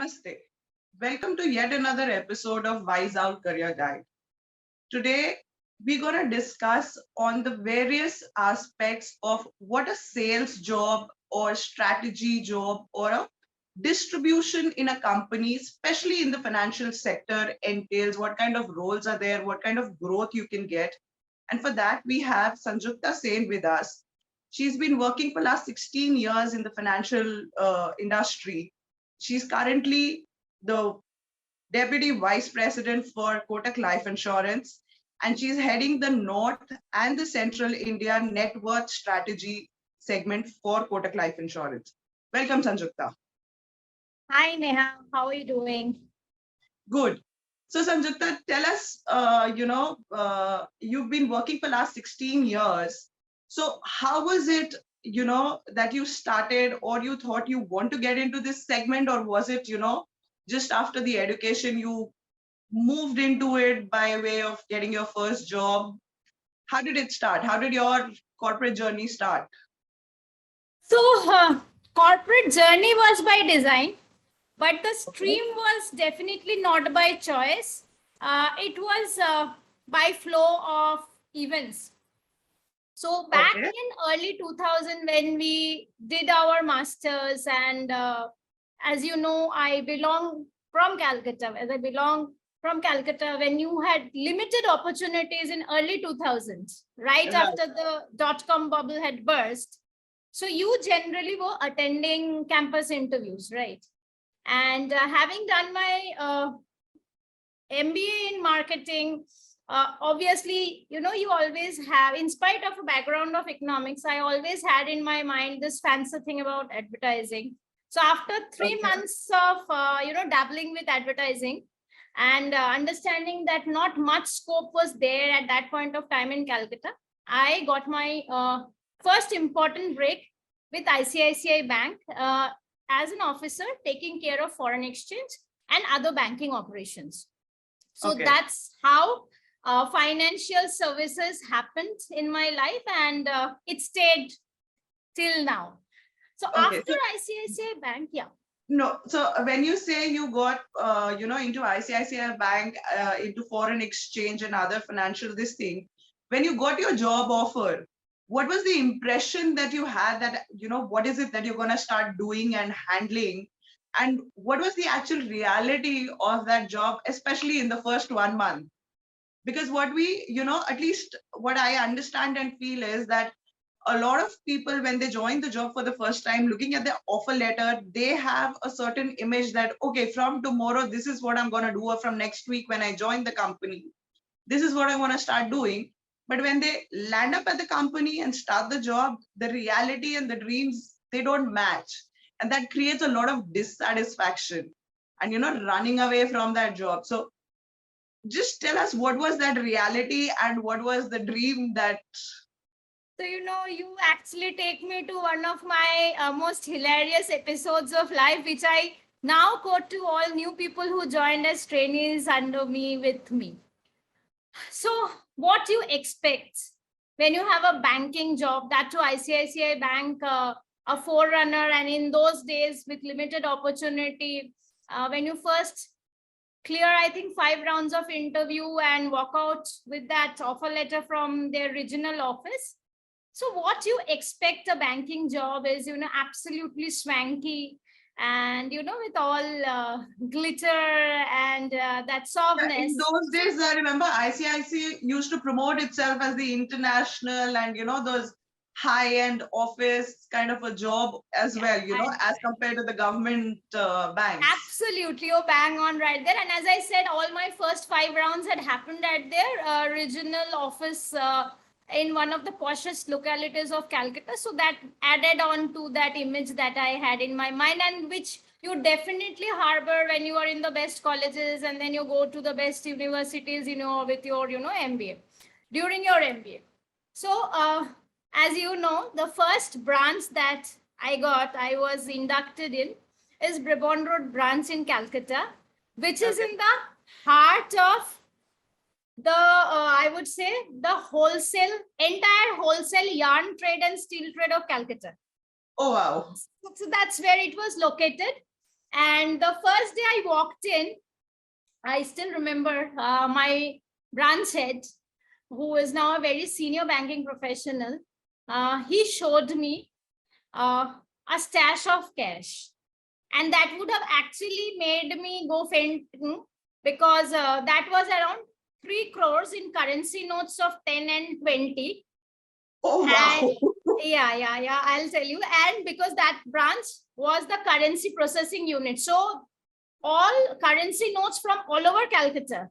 Namaste. Welcome to yet another episode of Wise Out Career Guide. Today, we're going to discuss on the various aspects of what a sales job or strategy job or a distribution in a company, especially in the financial sector, entails, what kind of roles are there, what kind of growth you can get. And for that, we have Sanjukta Sen with us. She's been working for last 16 years in the financial industry. She's currently the Deputy Vice President for Kotak Life Insurance, and she's heading the North and the Central India Net Worth Strategy segment for Kotak Life Insurance. Welcome, Sanjukta. Hi Neha, how are you doing? Good. So, Sanjukta, tell us, you've been working for last 16 years. So, how was it, that you started or you thought you want to get into this segment, or was it, just after the education you moved into it by way of getting your first job? How did it start? How did your corporate journey start? So, corporate journey was by design, but the stream was definitely not by choice. It was by flow of events. So back Okay. in early 2000, when we did our masters, and as you know, I belong from Calcutta. As I belong from Calcutta, when you had limited opportunities in early 2000s, right Right. after the dot-com bubble had burst, so you generally were attending campus interviews, right? And having done my MBA in marketing, obviously, you always have, in spite of a background of economics, I always had in my mind this fancy thing about advertising. So after 3 months of, dabbling with advertising and understanding that not much scope was there at that point of time in Calcutta, I got my first important break with ICICI Bank as an officer taking care of foreign exchange and other banking operations. So Okay. that's how financial services happened in my life, and it stayed till now. So Okay. after ICICI Bank, yeah. No, so when you say you got, into ICICI Bank, into foreign exchange and other financial this thing, when you got your job offer, what was the impression that you had that, what is it that you're going to start doing and handling? And what was the actual reality of that job, especially in the first 1 month? Because what we, at least what I understand and feel is that a lot of people, when they join the job for the first time, looking at the offer letter, they have a certain image that, okay, from tomorrow this is what I'm going to do, or from next week when I join the company, this is what I want to start doing. But when they land up at the company and start the job, the reality and the dreams, they don't match, and that creates a lot of dissatisfaction and, running away from that job. So just tell us, what was that reality and what was the dream that... So, you actually take me to one of my most hilarious episodes of life, which I now quote to all new people who joined as trainees under me with me. So, what you expect when you have a banking job, that to ICICI Bank, a forerunner, and in those days with limited opportunity, when you first clear, I think 5 rounds of interview and walk out with that offer letter from their regional office. So what you expect a banking job is, absolutely swanky and, with all glitter and that In softness. those days, I remember ICICI used to promote itself as the international and, those high-end office kind of a job as well, as compared to the government banks. Absolutely, you're bang on right there. And as I said, all my first 5 rounds had happened at their regional office in one of the poshest localities of Calcutta. So that added on to that image that I had in my mind, and which you definitely harbor when you are in the best colleges and then you go to the best universities, with your, MBA, during your MBA. So, as you know, the first branch that I was inducted in is Brabant Road branch in Calcutta, which is in the heart of the, I would say, the entire wholesale yarn trade and steel trade of Calcutta. Oh, wow. So that's where it was located. And the first day I walked in, I still remember my branch head, who is now a very senior banking professional. He showed me a stash of cash, and that would have actually made me go fainting, because that was around 3 crores in currency notes of 10 and 20. Oh, And wow. yeah, I'll tell you. And because that branch was the currency processing unit, so all currency notes from all over Calcutta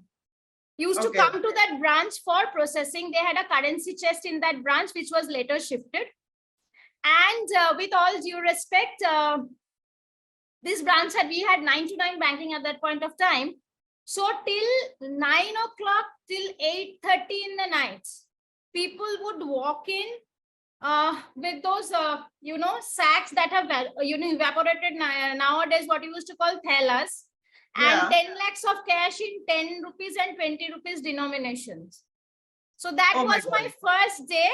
used to Okay. come to that branch for processing. They had a currency chest in that branch, which was later shifted. And with all due respect, this branch we had 9 to 9 banking at that point of time. So till 9 o'clock, till 8:30 in the night, people would walk in with those, sacks that have, evaporated nowadays, what you used to call thalas, and Yeah. 10 lakhs of cash in 10 rupees and 20 rupees denominations. So that Oh my was my God. first day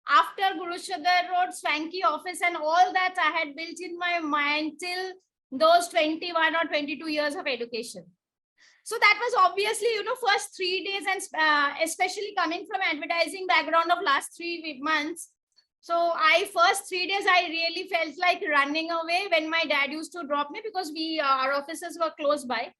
after Guru Shadar Road, swanky office, and all that I had built in my mind till those 21 or 22 years of education. So that was obviously, first 3 days, and especially coming from advertising background of last 3 months. So first 3 days, I really felt like running away when my dad used to drop me, because our offices were close by.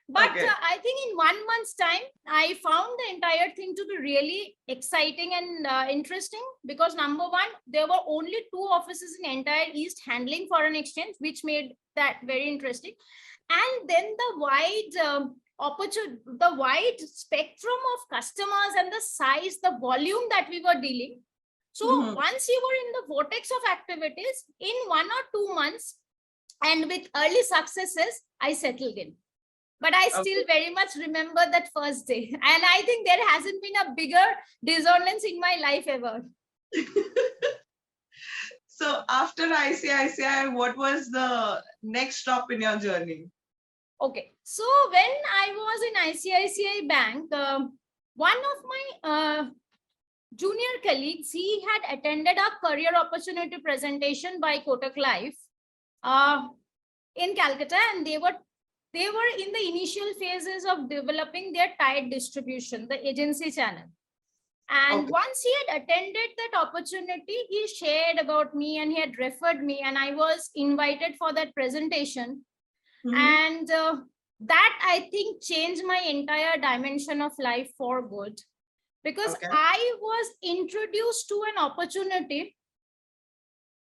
But Okay. I think in 1 month's time, I found the entire thing to be really exciting and interesting, because number one, there were only 2 offices in entire East handling foreign exchange, which made that very interesting. And then the wide spectrum of customers and the size, the volume that we were dealing. So Mhm. once you were in the vortex of activities, in 1 or 2 months, and with early successes, I settled in. But I still Okay. very much remember that first day. And I think there hasn't been a bigger dissonance in my life ever. So after ICICI, what was the next stop in your journey? Okay. So when I was in ICICI Bank, one of my junior colleagues, he had attended a career opportunity presentation by Kotak Life in Calcutta, and they were in the initial phases of developing their tied distribution, the agency channel. And Okay. once he had attended that opportunity, he shared about me and he had referred me, and I was invited for that presentation. Mhm. And that, I think, changed my entire dimension of life for good, because Okay. I was introduced to an opportunity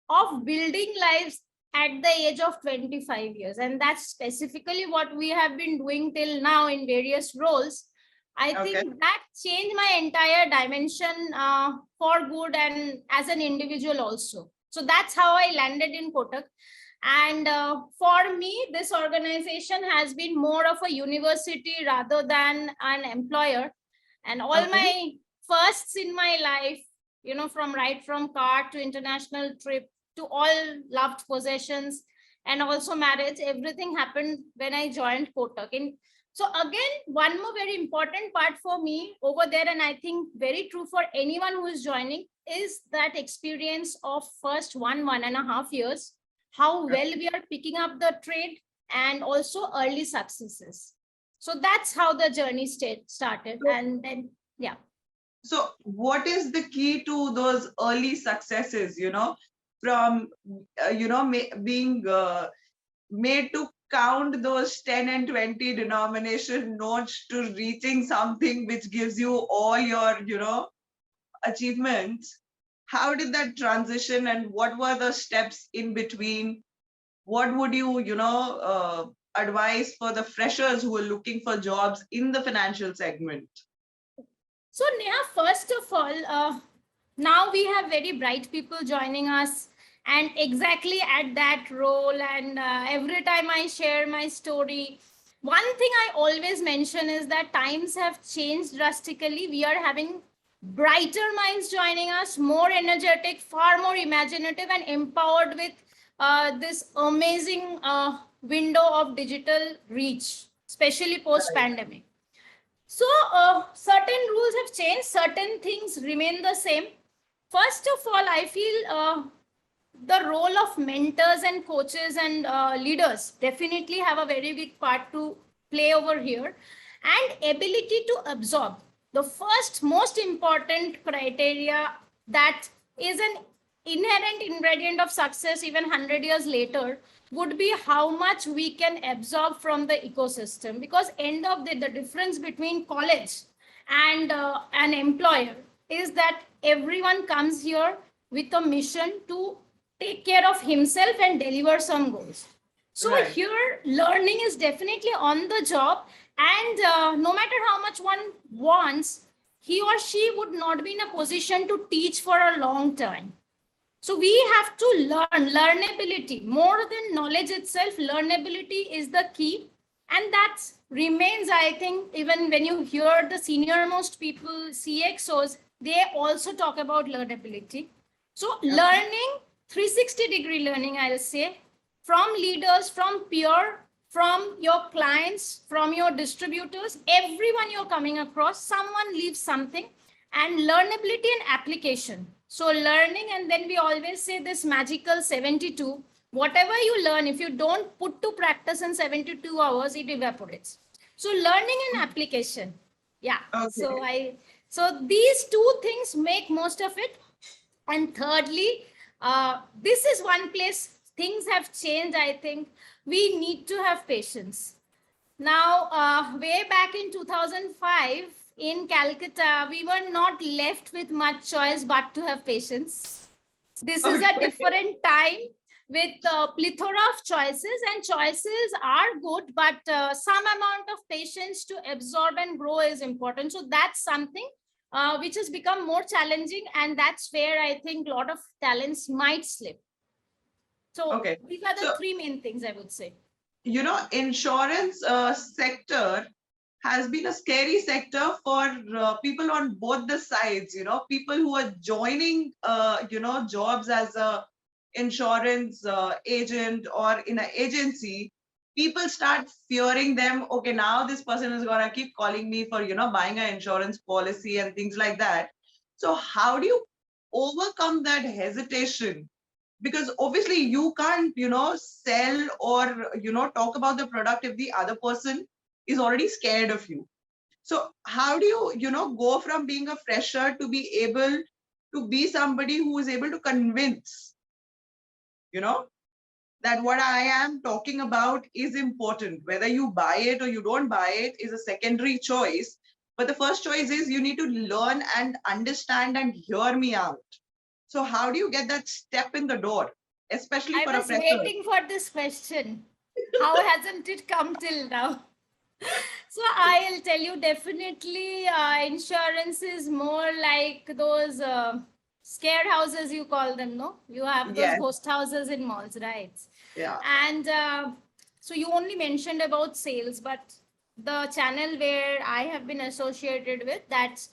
of building lives at the age of 25 years. And that's specifically what we have been doing till now in various roles. I Okay. think that changed my entire dimension for good, and as an individual also. So that's how I landed in Kotak. And for me, this organization has been more of a university rather than an employer. And all Okay. my firsts in my life, from car to international trip to all loved possessions and also marriage, everything happened when I joined Kotak. And so again, one more very important part for me over there, and I think very true for anyone who is joining, is that experience of first 1.5 years, how well we are picking up the trade, and also early successes. So that's how the journey started. So, And then, yeah. so what is the key to those early successes, from, being made to count those 10 and 20 denomination notes to reaching something which gives you all your, achievements? How did that transition, and what were the steps in between? What would you, advise for the freshers who are looking for jobs in the financial segment? So Neha, first of all, now we have very bright people joining us, and exactly at that role. And every time I share my story, one thing I always mention is that times have changed drastically. We are having brighter minds joining us, more energetic, far more imaginative, and empowered with this amazing window of digital reach, especially post Right. pandemic. So certain rules have changed, certain things remain the same. First of all, I feel the role of mentors and coaches and leaders definitely have a very big part to play over here, and ability to absorb. The first most important criteria that is an inherent ingredient of success even 100 years later would be how much we can absorb from the ecosystem, because end of the difference between college and an employer is that everyone comes here with a mission to take care of himself and deliver some goals. So Right. here learning is definitely on the job, and no matter how much one wants, he or she would not be in a position to teach for a long time. So we have to learn. Learnability, more than knowledge itself, learnability is the key. And that remains, I think, even when you hear the senior most people, CXOs, they also talk about learnability. So learning, 360-degree learning, I'll say, from leaders, from peer, from your clients, from your distributors, everyone you're coming across, someone leaves something. And learnability and application. So learning, and then we always say this magical 72. Whatever you learn, if you don't put to practice in 72 hours, it evaporates. So learning and application. Yeah. Okay. So these two things make most of it. And thirdly, this is one place things have changed. I think we need to have patience. Now, way back in 2005 in Calcutta, we were not left with much choice but to have patience. This is a Okay. different time with a plethora of choices, and choices are good, but some amount of patience to absorb and grow is important. So that's something which has become more challenging, and that's where I think a lot of talents might slip. So Okay. these are the So, three main things I would say. insurance sector has been a scary sector for people on both the sides. People who are joining jobs as a insurance agent or in an agency. People start fearing them. Okay, now this person is gonna keep calling me for buying an insurance policy and things like that. So how do you overcome that hesitation? Because obviously you can't sell or talk about the product if the other person is already scared of you. So how do you go from being a fresher to be able to be somebody who is able to convince you know that what I am talking about is important? Whether you buy it or you don't buy it is a secondary choice, but the first choice is you need to learn and understand and hear me out. So how do you get that step in the door, especially I for a was fresher? waiting for this question. How hasn't it come till now? So I'll tell you, definitely insurance is more like those scare houses, you call them, no? You have those Yes. ghost houses in malls, right? Yeah. And so you only mentioned about sales, but the channel where I have been associated with, that's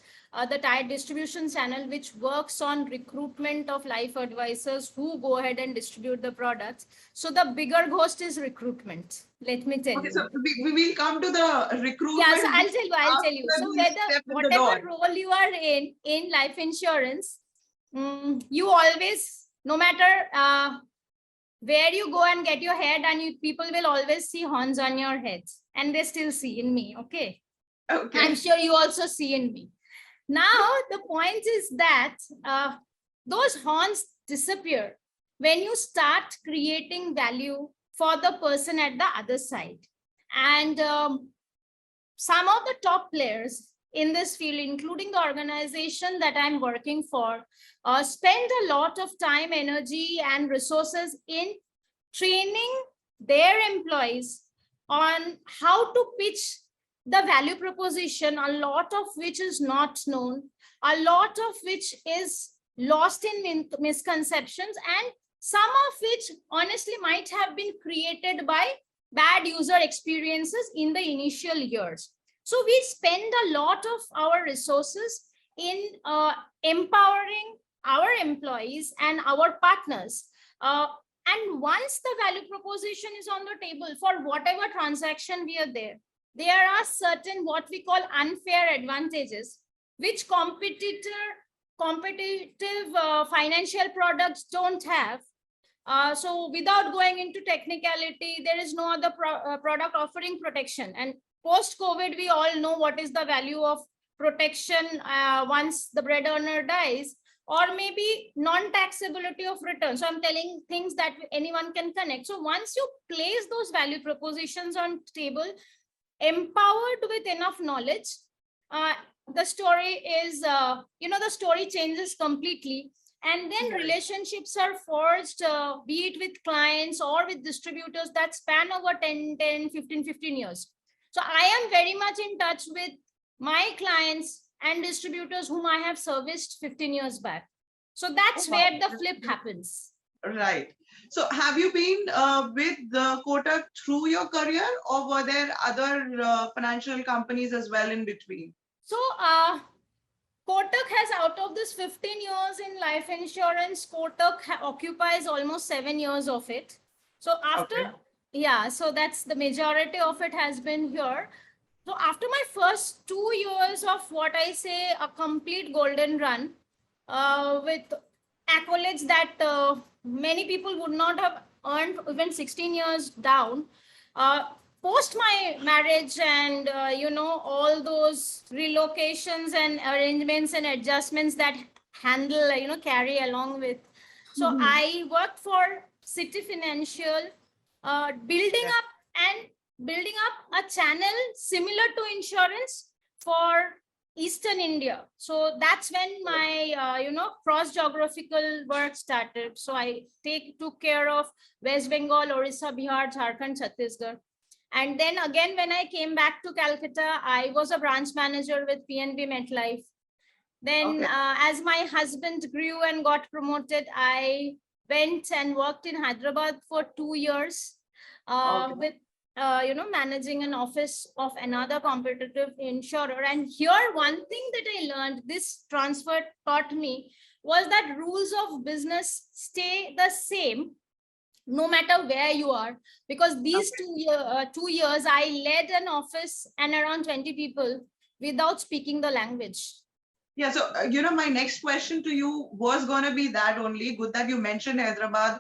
the tide distribution channel, which works on recruitment of life advisors who go ahead and distribute the products. So the bigger ghost is recruitment, let me tell Okay, you. so we will come to the Yeah, so recruitment bit I'll tell you, after So we whether step in the whatever door. role you are in life insurance, you always, no matter where you go and get your hair done, people will always see horns on your heads, and they still see in me. Okay, I'm Okay. sure you also see in me. Now the point is that those horns disappear when you start creating value for the person at the other side. And some of the top players in this field, including the organization that I'm working for, spend a lot of time, energy, and resources in training their employees on how to pitch the value proposition, a lot of which is not known, a lot of which is lost in misconceptions, and some of which honestly might have been created by bad user experiences in the initial years. So we spend a lot of our resources in empowering our employees and our partners. And once the value proposition is on the table for whatever transaction we are there are certain what we call unfair advantages, which competitive financial products don't have. So without going into technicality, there is no other product offering protection. And post-COVID, we all know what is the value of protection once the bread earner dies, or maybe non-taxability of return. So I'm telling things that anyone can connect. So once you place those value propositions on table, empowered with enough knowledge, uh, the story is, the story changes completely. And then Right. relationships are forged, be it with clients or with distributors that span over 15 years. So I am very much in touch with my clients and distributors whom I have serviced 15 years back. So Oh, that's wow. where the flip happens. Right. So have you been with the Kotak through your career, or were there other financial companies as well in between? So Kotak has, out of this 15 years in life insurance, Kotak occupies almost 7 years of it. So after, Okay. yeah, so that's the majority of it has been here. So after my first 2 years of what I say a complete golden run, with accolades that many people would not have earned even 16 years down, uh, post my marriage and all those relocations and arrangements and adjustments that handle carry along with, so Mhm. I worked for City Financial, building Okay. up and building up a channel similar to insurance for Eastern India. So that's when my cross geographical work started. So I took care of West Bengal, Orissa, Bihar, Jharkhand, Chhattisgarh. And then again, when I came back to Calcutta, I was a branch manager with PNB MetLife. Then, Okay. as my husband grew and got promoted, I went and worked in Hyderabad for 2 years, Okay. with managing an office of another competitive insurer. And here, one thing that I learned, this transfer taught me, was that rules of business stay the same no matter where you are, because these Okay. 2 years I led an office and around 20 people without speaking the language. Yeah. So, my next question to you was going to be that only. Good that you mentioned Hyderabad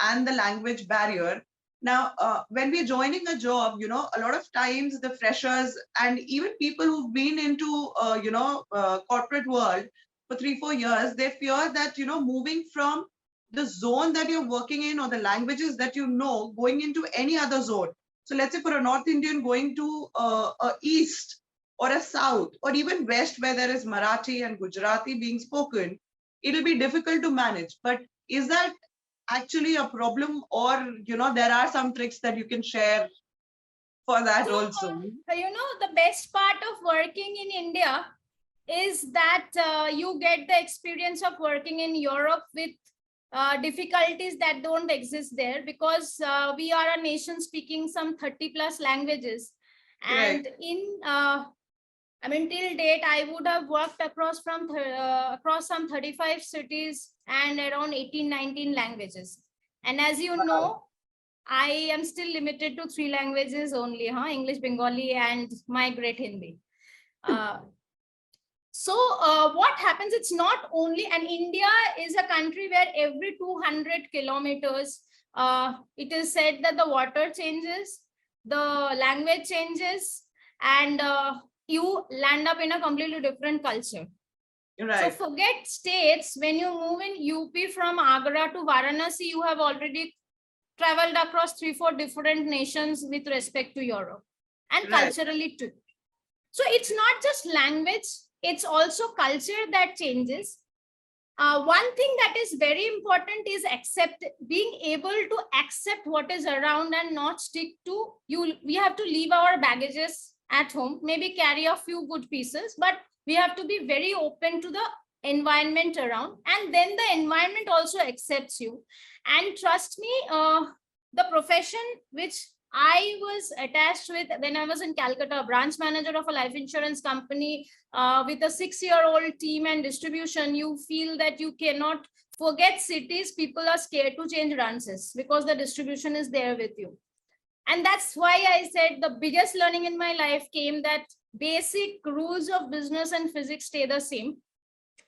and the language barrier. Now, when we're joining a job, a lot of times the freshers and even people who've been into, corporate world for 3, 4 years, they fear that, moving from the zone that you're working in or the languages that going into any other zone. So let's say for a North Indian going to a East or a South or even West where there is Marathi and Gujarati being spoken, it'll be difficult to manage. But is that actually a problem, or there are some tricks that you can share for that So, also? the best part of working in India is that you get the experience of working in Europe with difficulties that don't exist there, because we are a nation speaking some 30 plus languages. Correct. And till date, I would have worked across some 35 cities and around 18, 19 languages. And as you Wow. know, I am still limited to 3 languages only, English, Bengali, and my great Hindi. Uh, so what happens? It's not only, and India is a country where every 200 kilometers, it is said that the water changes, the language changes, and you land up in a completely different culture. So Right. forget states. When you move in UP from Agra to Varanasi, you have already traveled across 3, 4 different nations with respect to Europe, and Right. culturally too. So it's not just language, it's also culture that changes. One thing that is very important is being able to accept what is around and not stick to you. We have to leave our baggages at home, maybe carry a few good pieces, but we have to be very open to the environment around, and then the environment also accepts you. And trust me, the profession which I was attached with when I was in Calcutta, branch manager of a life insurance company, with a 6-year-old team and distribution, you feel that you cannot forget cities. People are scared to change branches because the distribution is there with you. And that's why I said the biggest learning in my life came that basic rules of business and physics stay the same.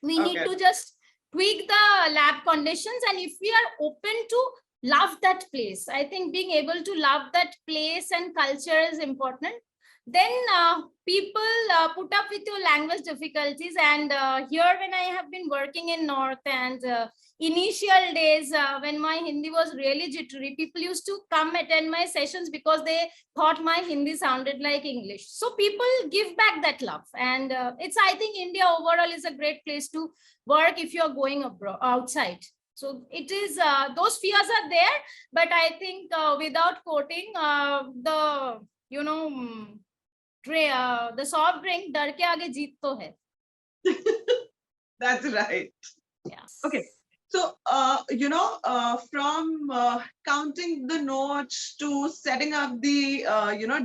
We need Okay. to just tweak the lab conditions. And if we are open to love that place. I think being able to love that place and culture is important. Then people put up with your language difficulties. And here, when I have been working in North, and initial days when my Hindi was really jittery, people used to come attend my sessions because they thought my Hindi sounded like English. So people give back that love. And I think India overall is a great place to work if you're going abroad, outside. So it is, those fears are there, but I think without quoting, the soft drink, डर के आगे जीत तो है. That's right. Yeah. Okay. So, from counting the notes to setting up the,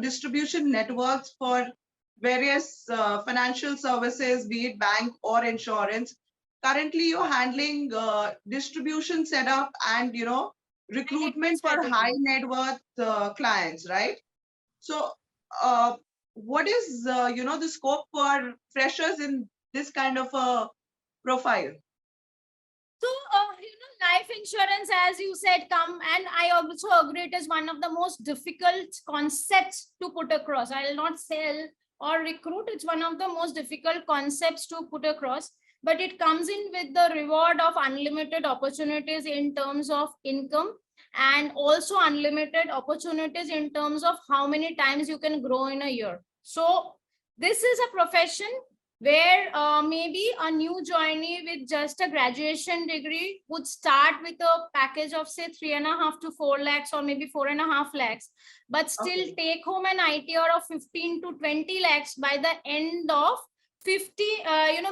distribution networks for various financial services, be it bank or insurance, currently you're handling distribution setup and, recruitment for high net worth clients, right? So, what is, the scope for freshers in this kind of a profile? So, life insurance, as you said, and I also agree it is one of the most difficult concepts to put across. I will not sell or recruit. It's one of the most difficult concepts to put across, but it comes in with the reward of unlimited opportunities in terms of income, and also unlimited opportunities in terms of how many times you can grow in a year. So this is a profession where maybe a new joinee with just a graduation degree would start with a package of say 3.5 to 4 lakhs, or maybe 4.5 lakhs, but still take home an ITR of 15 to 20 lakhs by the end of 50,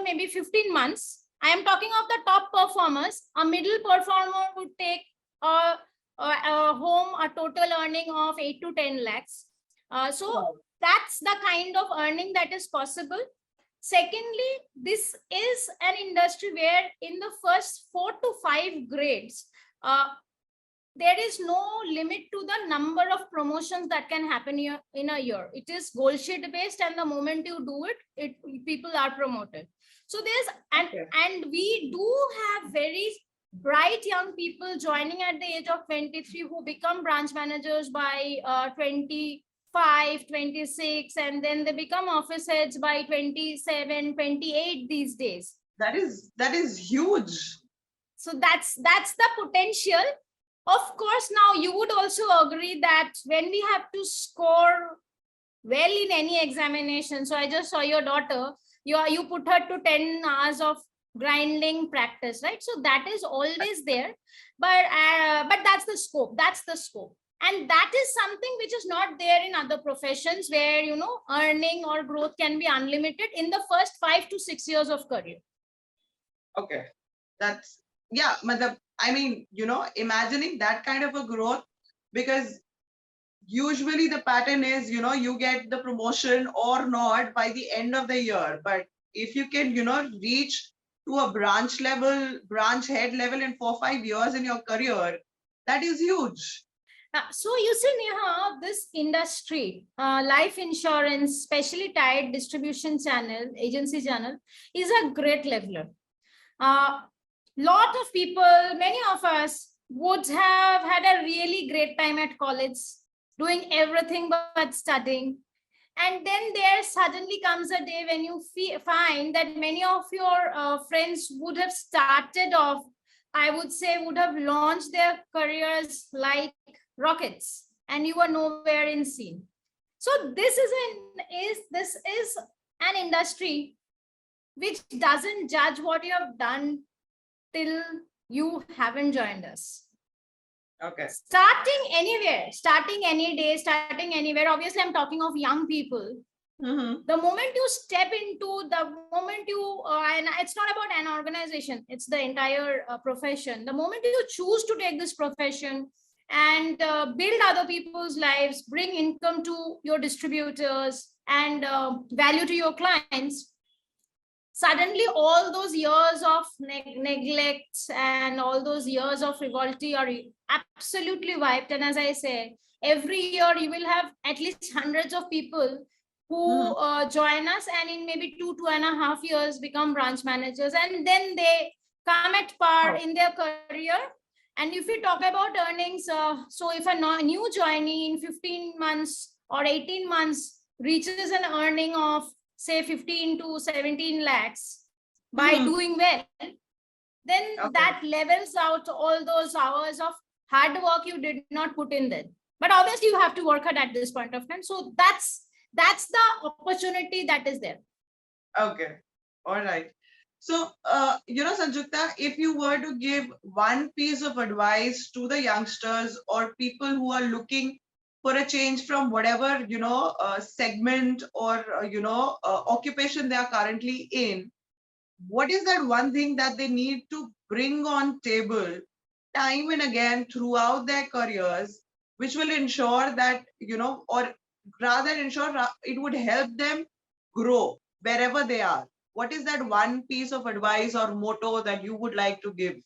maybe 15 months. I am talking of the top performers. A middle performer would take home a total earning of 8 to 10 lakhs. So that's the kind of earning that is possible. Secondly, this is an industry where in the first 4 to 5 grades, there is no limit to the number of promotions that can happen in a year. It is goal sheet based, and the moment you do it, people are promoted. So and we do have very bright young people joining at the age of 23 who become branch managers by 25, 26, and then they become office heads by 27, 28 these days. That is huge. So that's the potential. Of course, now you would also agree that when we have to score well in any examination, so I just saw your daughter, you put her to 10 hours of grinding practice, right? So that is always there, but that's the scope. And that is something which is not there in other professions where, earning or growth can be unlimited in the first 5 to 6 years of career. Okay. That's, yeah, I mean, imagining that kind of a growth, because usually the pattern is, you get the promotion or not by the end of the year. But if you can, reach to a branch head level in 4 or 5 years in your career, that is huge. So you see, Neha, this industry, life insurance, specially tied distribution channel, agency channel, is a great leveler. Lot of people, many of us would have had a really great time at college, doing everything but studying. And then there suddenly comes a day when you find that many of your friends would have started off, I would say, would have launched their careers like rockets, and you are nowhere in seen. So this is an industry which doesn't judge what you have done till you haven't joined us. Okay. Starting anywhere, starting any day, starting anywhere. Obviously, I'm talking of young people. Mm-hmm. The moment you step into, the moment you, and it's not about an organization, it's the entire profession. The moment you choose to take this profession and build other people's lives, bring income to your distributors and value to your clients, suddenly all those years of neglect and all those years of frivolity are absolutely wiped. And as I say, every year you will have at least hundreds of people who join us, and in maybe 2.5 years become branch managers, and then they come at par in their career. And if we talk about earnings, so if a new joinee in 15 months or 18 months reaches an earning of say 15 to 17 lakhs by doing well, then that levels out all those hours of hard work you did not put in then. But obviously you have to work hard at this point of time. So that's the opportunity that is there. Okay. All right. So, Sanjukta, if you were to give one piece of advice to the youngsters or people who are looking for a change from whatever, segment or, occupation they are currently in, what is that one thing that they need to bring on table time and again throughout their careers, which will ensure that, or rather ensure it would help them grow wherever they are? What is that one piece of advice or motto that you would like to give?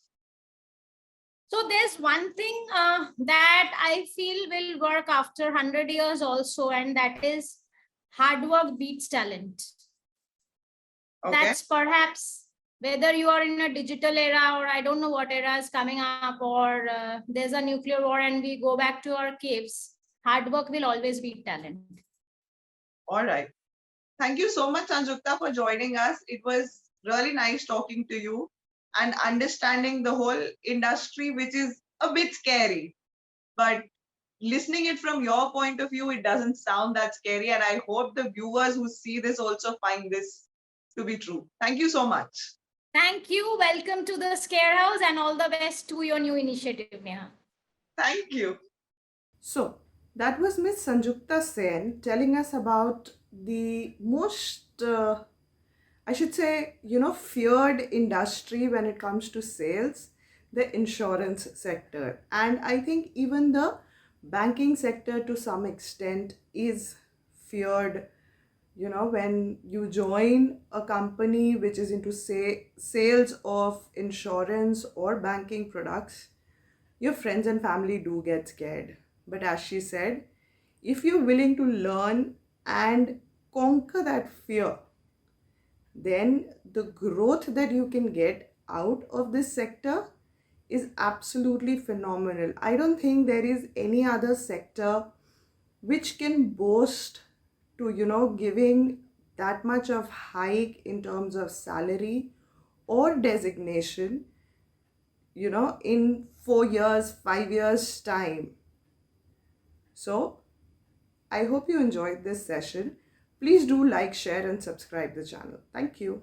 So there's one thing that I feel will work after 100 years also, and that is hard work beats talent. Okay. That's perhaps whether you are in a digital era or I don't know what era is coming up, or there's a nuclear war and we go back to our caves, hard work will always beat talent. All right. Thank you so much, Sanjukta, for joining us. It was really nice talking to you and understanding the whole industry, which is a bit scary. But listening it from your point of view, it doesn't sound that scary. And I hope the viewers who see this also find this to be true. Thank you so much. Thank you. Welcome to the Scare House and all the best to your new initiative, Neha. Thank you. So, that was Miss Sanjukta Sen telling us about the most, I should say, feared industry when it comes to sales, the insurance sector. And I think even the banking sector to some extent is feared. When you join a company which is into say sales of insurance or banking products, your friends and family do get scared. But as she said, if you're willing to learn and conquer that fear, then the growth that you can get out of this sector is absolutely phenomenal. I don't think there is any other sector which can boast to, giving that much of hike in terms of salary or designation, in 4 years, 5 years' time. So, I hope you enjoyed this session. Please do like, share, and subscribe the channel. Thank you.